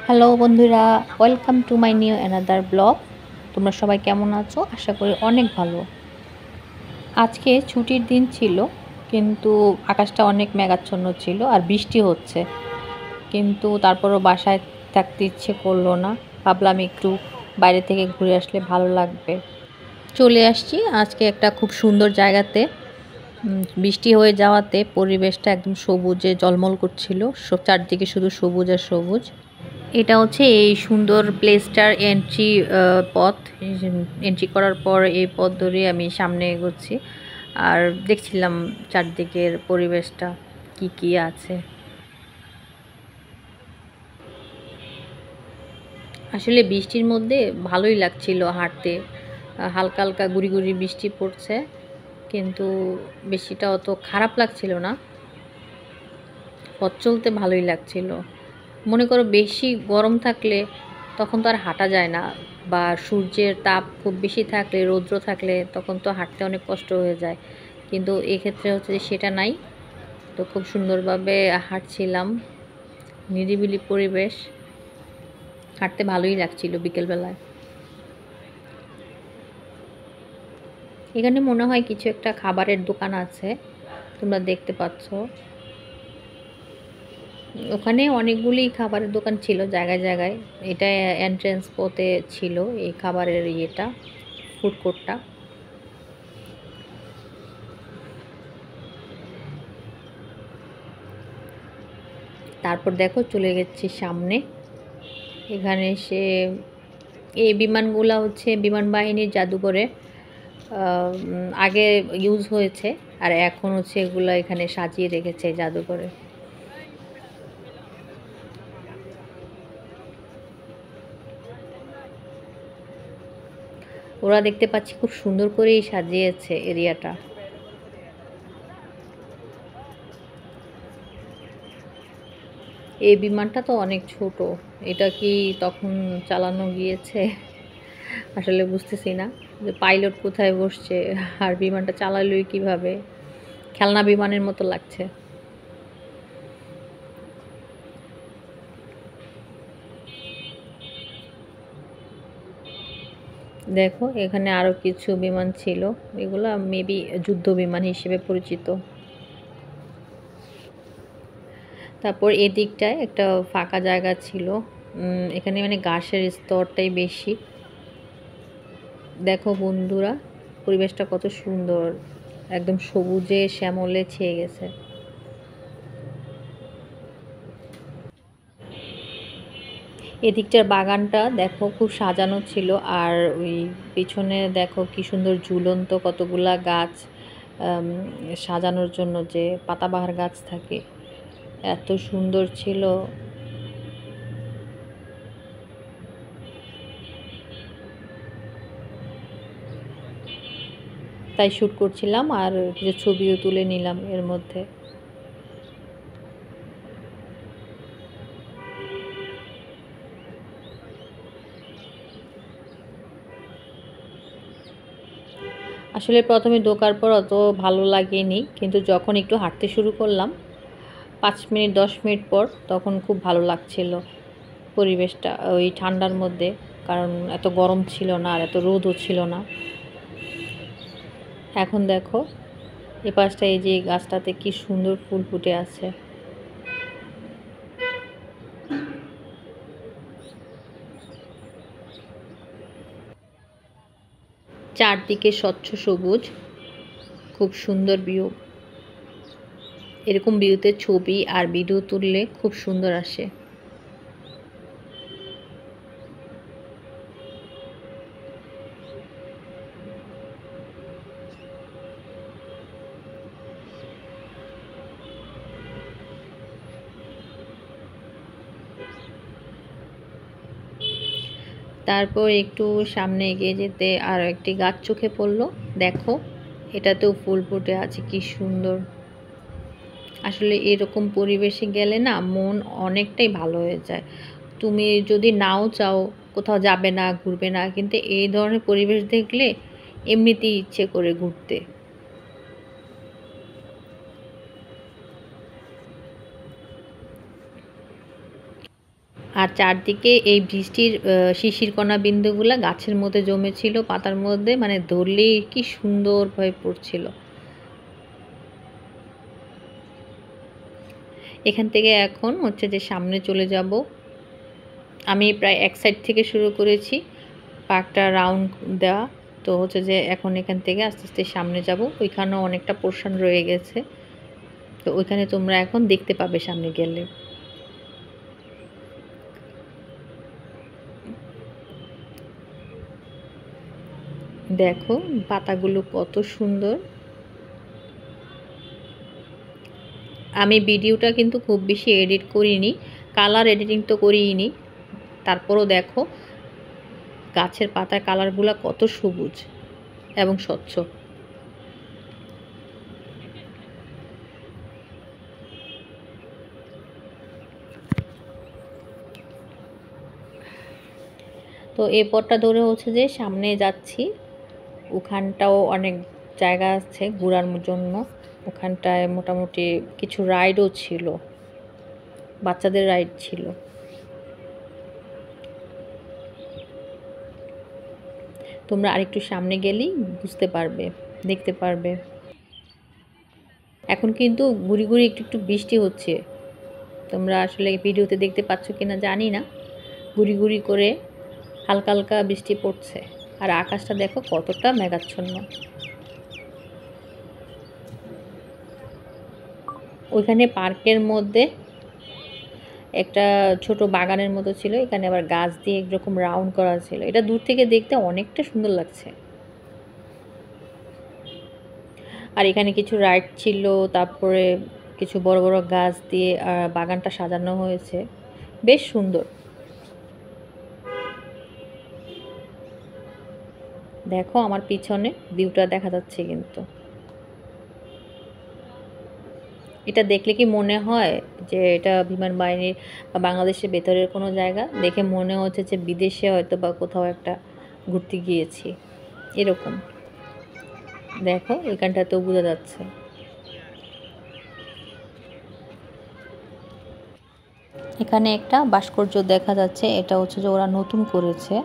Hello বন্ধুরা, welcome to my new another blog. তোমরা সবাই কেমন আছো? আশা করি অনেক ভালো। আজকে ছুটির দিন ছিল, কিন্তু আকাশটা অনেক মেঘাচ্ছন্ন ছিল আর বৃষ্টি হচ্ছে। কিন্তু তারপরও বাসায় থাকতে ইচ্ছে করলো না। ভাবলাম একটু বাইরে থেকে ঘুরে আসলে ভালো লাগবে। চলে আসছি আজকে একটা খুব সুন্দর জায়গাতে। বৃষ্টি হয়ে যাওয়াতে পরিবেশটা একদম সবুজে ঝলমল করছিল, চারদিকে শুধু সবুজ আর সবুজ। এটা হচ্ছে এই সুন্দর প্লেসটার এন্ট্রি পথ। এন্ট্রি করার পর এই পথ ধরে আমি সামনে এগোচ্ছি আর দেখছিলাম চারদিকের পরিবেশটা কি কি আছে। আসলে বৃষ্টির মধ্যে ভালোই লাগছিল হাঁটতে। হালকা হালকা গুড়ি গুড়ি বৃষ্টি পড়ছে, কিন্তু বৃষ্টিটা অত খারাপ লাগছিল না। পথ চলতে ভালোই লাগছিল। মনে করো বেশি গরম থাকলে তখন তো আর হাঁটা যায় না, বা সূর্যের তাপ খুব বেশি থাকলে, রৌদ্র থাকলে তখন তো হাঁটতে অনেক কষ্ট হয়ে যায়। কিন্তু এক্ষেত্রে হচ্ছে যে সেটা নাই। তো খুব সুন্দরভাবে হাঁটছিলাম, নিরিবিলি পরিবেশ, হাঁটতে ভালোই লাগছিল বিকেলবেলায়। এখানে মনে হয় কিছু একটা খাবারের দোকান আছে, তোমরা দেখতে পাচ্ছ। ওখানে অনেকগুলি খাবারের দোকান ছিল জায়গায় জায়গায়। এটা এন্ট্রেন্স পথে ছিল এই খাবারের ইয়েটা, ফুড কোর্টটা। তারপর দেখো চলে গেছি সামনে। এখানে এসে এই বিমানগুলা হচ্ছে বিমান বাহিনীর জাদুঘরে আগে ইউজ হয়েছে, আর এখন হচ্ছে এগুলো এখানে সাজিয়ে রেখেছে জাদুঘরে। ওরা দেখতে পাচ্ছি খুব সুন্দর করেই সাজিয়েছে এরিয়াটা। এই বিমানটা তো অনেক ছোট, এটা কি তখন চালানো গিয়েছে আসলে বুঝতেছি না যে পাইলট কোথায় বসছে আর বিমানটা চালালোই কিভাবে। খেলনা বিমানের মতো লাগছে। দেখো এখানে আরো কিছু বিমান ছিল, এগুলা মেবি যুদ্ধ বিমান হিসেবে পরিচিত। তারপর এদিকটায় একটা ফাঁকা জায়গা ছিল। এখানে মানে ঘাসের স্তরটাই বেশি। দেখো বন্ধুরা, পরিবেশটা কত সুন্দর, একদম সবুজে শ্যামলে ছেয়ে গেছে। এদিকটার বাগানটা দেখো খুব সাজানো ছিল, আর ওই পিছনে দেখো কি সুন্দর ঝুলন্ত কতগুলা গাছ, সাজানোর জন্য যে পাতাবাহার গাছ থাকে, এত সুন্দর ছিল। তাই শ্যুট করছিলাম আর কিছু ছবিও তুলে নিলাম এর মধ্যে। আসলে প্রথমে ঢোকার পর অত ভালো লাগেনি, কিন্তু যখন একটু হাঁটতে শুরু করলাম 5 মিনিট 10 মিনিট পর, তখন খুব ভালো লাগছিল পরিবেশটা ওই ঠান্ডার মধ্যে। কারণ এত গরম ছিল না আর এত রোদও ছিল না। এখন দেখো এ পাশটা, এই যে গাছটাতে কি সুন্দর ফুল ফুটে আছে। চারদিকে স্বচ্ছ সবুজ, খুব সুন্দর ভিউ। এরকম ভিউতে ছবি আর ভিডিও তুললে খুব সুন্দর আসে। তারপর একটু সামনে এগিয়ে যেতে আর একটি গাছ চোখে পড়লো। দেখো এটাতেও ফুল ফুটে আছে, কি সুন্দর। আসলে এরকম পরিবেশে গেলে না মন অনেকটাই ভালো হয়ে যায়। তুমি যদি নাও চাও, কোথাও যাবে না, ঘুরবে না, কিন্তু এই ধরনের পরিবেশ দেখলে এমনিতেই ইচ্ছে করে ঘুরতে। আর চারদিকে এই বৃষ্টির শিশির কণা বিন্দুগুলা গাছের মধ্যে জমেছিল, পাতার মধ্যে, মানে ধরলেই কি সুন্দরভাবে পড়ছিল। এখান থেকে এখন হচ্ছে যে সামনে চলে যাব। আমি প্রায় এক সাইড থেকে শুরু করেছি পার্কটা রাউন্ড দেওয়া, তো হচ্ছে যে এখন এখান থেকে আস্তে আস্তে সামনে যাব। ওইখানেও অনেকটা পোর্শন রয়ে গেছে, তো ওইখানে তোমরা এখন দেখতে পাবে সামনে গেলে। দেখো পাতাগুলো কত সুন্দর। আমি ভিডিওটা কিন্তু খুব বেশি এডিট করিনি, কালার এডিটিং তো করিনি, তারপরও দেখো গাছের পাতার কালারগুলো কত সবুজ এবং স্বচ্ছ। তো এই পথটা ধরে হচ্ছে যে সামনে যাচ্ছি, ওখানটাও অনেক জায়গা আছে ঘোরার জন্য। ওখানটায় মোটামুটি কিছু রাইডও ছিল, বাচ্চাদের রাইড ছিল। তোমরা আরেকটু সামনে গেলেই বুঝতে পারবে, দেখতে পারবে। এখন কিন্তু ঘুরি ঘুরি একটু একটু বৃষ্টি হচ্ছে, তোমরা আসলে ভিডিওতে দেখতে পাচ্ছ কিনা জানি না। ঘুরি ঘুরি করে হালকা হালকা বৃষ্টি পড়ছে, আর আকাশটা দেখো কতটা মেঘাচ্ছন্ন। ওইখানে পার্কের মধ্যে একটা ছোট বাগানের মতো ছিল, এখানে আবার গাছ দিয়ে একরকম রাউন্ড করা ছিল। এটা দূর থেকে দেখতে অনেকটা সুন্দর লাগছে। আর এখানে কিছু রাইড ছিল, তারপরে কিছু বড় বড় গাছ দিয়ে বাগানটা সাজানো হয়েছে, বেশ সুন্দর। দেখো আমার পিছনে ভিউটা দেখা যাচ্ছে, কিন্তু এটা দেখলে কি মনে হয় যে এটা বিমান বাহিনীর বা বাংলাদেশের ভেতরের কোনো জায়গা? দেখে মনে হচ্ছে যে বিদেশে হয়তো বা কোথাও একটা ঘুরতে গিয়েছি এরকম। দেখো এখানটাতেও বোঝা যাচ্ছে। এখানে একটা ভাস্কর্য দেখা যাচ্ছে, এটা হচ্ছে যে ওরা নতুন করেছে,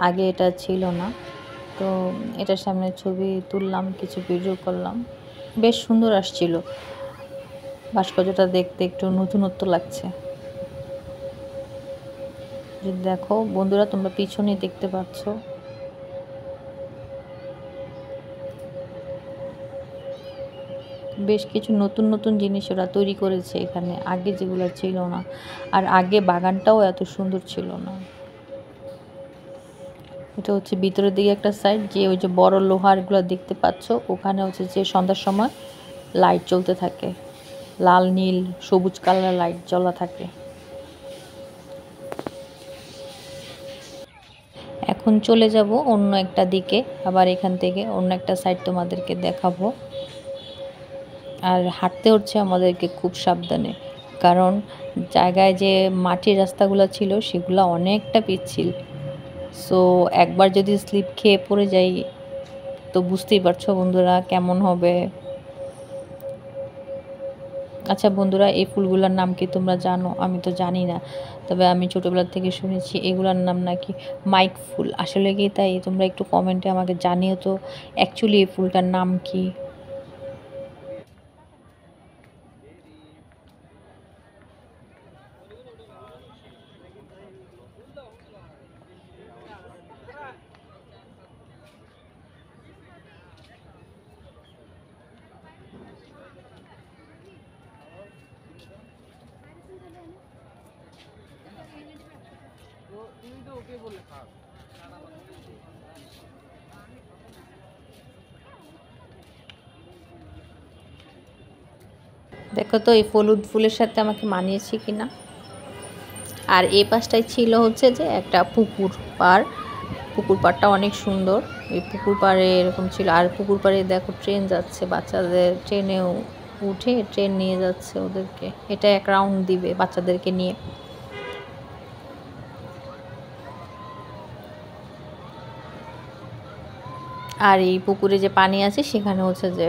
আগে এটা ছিল না। তো এটার সামনে ছবি তুললাম, কিছু ভিডিও করলাম, বেশ সুন্দর আসছিল। ভাস্কর্যটা দেখতে একটু নতুনত্ব লাগছে। দেখো বন্ধুরা, তোমরা পিছনে দেখতে পাচ্ছ বেশ কিছু নতুন নতুন জিনিস ওরা তৈরি করেছে এখানে, আগে যেগুলো ছিল না। আর আগে বাগানটাও এত সুন্দর ছিল না। এটা হচ্ছে ভিতরের দিকে একটা সাইড, যে ওই যে বড় লোহারগুলো দেখতে পাচ্ছ, ওখানে হচ্ছে যে সন্ধ্যার সময় লাইট জ্বলতে থাকে, লাল নীল সবুজ কালার লাইট জ্বলা থাকে। এখন চলে যাব অন্য একটা দিকে, আবার এখান থেকে অন্য একটা সাইড তোমাদেরকে দেখাবো। আর হাঁটতে হচ্ছে আমাদেরকে খুব সাবধানে, কারণ জায়গায় যে মাটির রাস্তাগুলো ছিল সেগুলো অনেকটা পিচ্ছিল। সো একবার যদি স্লিপ খেয়ে পড়ে যাই তো বুঝতেই পারছো বন্ধুরা কেমন হবে। আচ্ছা বন্ধুরা, এই ফুলগুলোর নাম কি তোমরা জানো? আমি তো জানি না, তবে আমি ছোটোবেলা থেকে শুনেছি এগুলোর নাম নাকি মাইক ফুল। আসলে কি তাই? তোমরা একটু কমেন্টে আমাকে জানিও তো অ্যাকচুয়ালি এই ফুলটার নাম কি। দেখো তো এই হলুদ ফুলের সাথে আমাকে মানিয়েছে কিনা। আর এই পাশটায় ছিল হচ্ছে যে একটা পুকুর পাড়, পুকুর পাড়টা অনেক সুন্দর। এই পুকুর পাড়ে এরকম ছিল। আর পুকুর পাড়ে দেখো ট্রেন যাচ্ছে, বাচ্চাদের ট্রেনেও উঠে ট্রেন নিয়ে যাচ্ছে ওদেরকে। এটা এক রাউন্ড দিবে বাচ্চাদেরকে নিয়ে। আর এই পুকুরে যে পানি আছে সেখানে হচ্ছে যে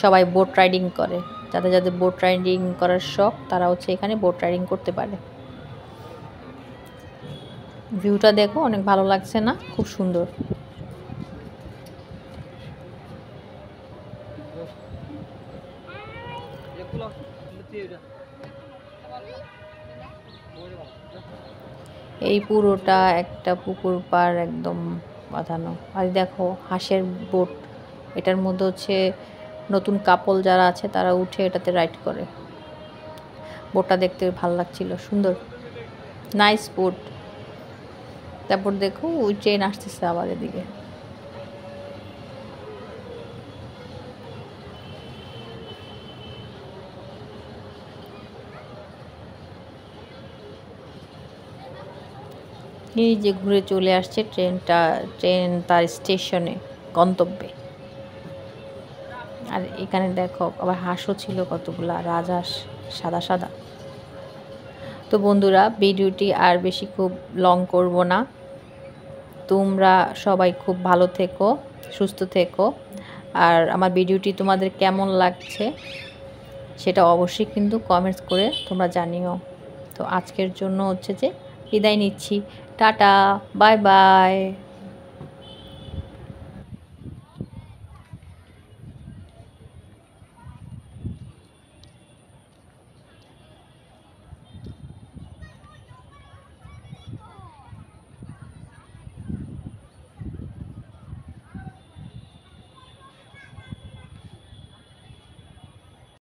সবাই বোট রাইডিং করে, যাদের যাদের বোট রাইডিং করার শখ তারা হচ্ছে এখানে বোট রাইডিং করতে পারে। ভিউটা দেখো, অনেক ভালো লাগছে না? খুব সুন্দর। এই পুরোটা একটা পুকুর পাড় একদম বাঁধানো। আর দেখো হাঁসের বোট, এটার মধ্যে হচ্ছে নতুন কাপল যারা আছে তারা উঠে এটাতে রাইড করে। বোটটা দেখতে ভালো লাগছিল, সুন্দর, নাইস বোট। তারপর দেখো ওই ট্রেন আসতেছে আবার এদিকে। এই যে ঘুরে চলে আসছে ট্রেনটা, ট্রেন তার স্টেশনে, গন্তব্যে। আর এখানে দেখো আবার হাঁসও ছিল কতগুলা, রাজহাঁস, সাদা সাদা। তো বন্ধুরা, ভিডিওটি আর বেশি খুব লং করব না। তোমরা সবাই খুব ভালো থেকো, সুস্থ থেকো। আর আমার ভিডিওটি তোমাদের কেমন লাগছে সেটা অবশ্যই কিন্তু কমেন্টস করে তোমরা জানিও। তো আজকের জন্য হচ্ছে যে বিদায় নিচ্ছি। Tata, bye bye.